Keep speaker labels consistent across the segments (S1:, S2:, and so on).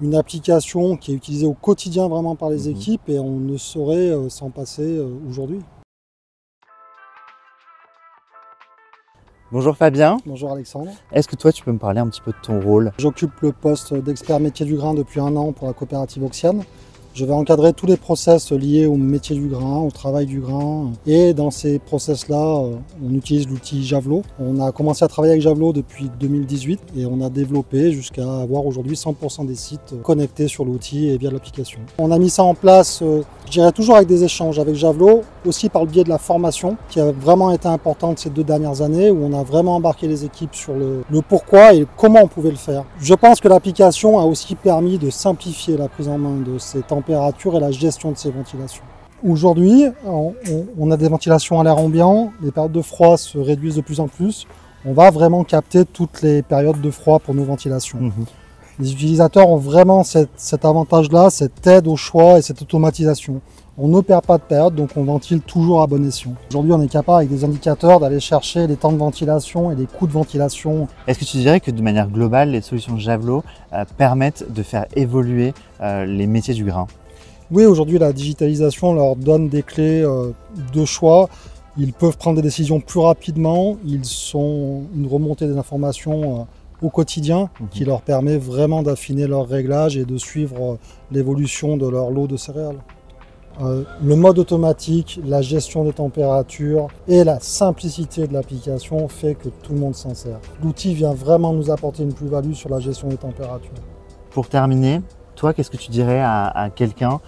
S1: une application qui est utilisée au quotidien vraiment par les équipes et on ne saurait s'en passer aujourd'hui.
S2: Bonjour Fabien.
S1: Bonjour Alexandre.
S2: Est-ce que toi tu peux me parler un petit peu de ton rôle?
S1: J'occupe le poste d'expert métier du grain depuis 1 an pour la coopérative Oxiane. Je vais encadrer tous les process liés au métier du grain, au travail du grain. Et dans ces process-là, on utilise l'outil Javelot. On a commencé à travailler avec Javelot depuis 2018 et on a développé jusqu'à avoir aujourd'hui 100% des sites connectés sur l'outil et via l'application. On a mis ça en place, je dirais toujours avec des échanges avec Javelot, aussi par le biais de la formation qui a vraiment été importante ces 2 dernières années où on a vraiment embarqué les équipes sur le pourquoi et comment on pouvait le faire. Je pense que l'application a aussi permis de simplifier la prise en main de ces températures et la gestion de ces ventilations. Aujourd'hui, on a des ventilations à l'air ambiant, les périodes de froid se réduisent de plus en plus. On va vraiment capter toutes les périodes de froid pour nos ventilations. Les utilisateurs ont vraiment cet avantage-là, cette aide au choix et cette automatisation. On ne perd pas de période, donc on ventile toujours à bon escient. Aujourd'hui, on est capable, avec des indicateurs, d'aller chercher les temps de ventilation et les coûts de ventilation.
S2: Est-ce que tu dirais que de manière globale, les solutions Javelot permettent de faire évoluer les métiers du grain?
S1: Oui, aujourd'hui, la digitalisation leur donne des clés de choix. Ils peuvent prendre des décisions plus rapidement. Ils sont une remontée des informations au quotidien qui leur permet vraiment d'affiner leurs réglages et de suivre l'évolution de leur lot de céréales. Le mode automatique, la gestion des températures et la simplicité de l'application fait que tout le monde s'en sert. L'outil vient vraiment nous apporter une plus-value sur la gestion des températures.
S2: Pour terminer, toi, qu'est-ce que tu dirais à quelqu'un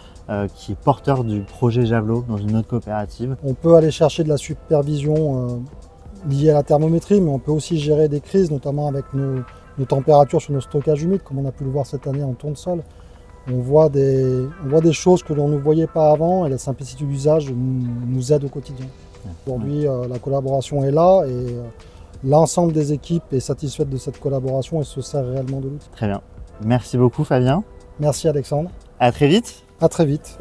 S2: qui est porteur du projet Javelot dans une autre coopérative?
S1: On peut aller chercher de la supervision liée à la thermométrie, mais on peut aussi gérer des crises, notamment avec nos températures sur nos stockages humides, comme on a pu le voir cette année en tournesol. On voit des choses que l'on ne voyait pas avant et la simplicité d'usage nous aide au quotidien. Aujourd'hui, la collaboration est là et l'ensemble des équipes est satisfaite de cette collaboration et se sert réellement de l'outil.
S2: Très bien. Merci beaucoup Fabien.
S1: Merci Alexandre.
S2: À très vite.
S1: À très vite.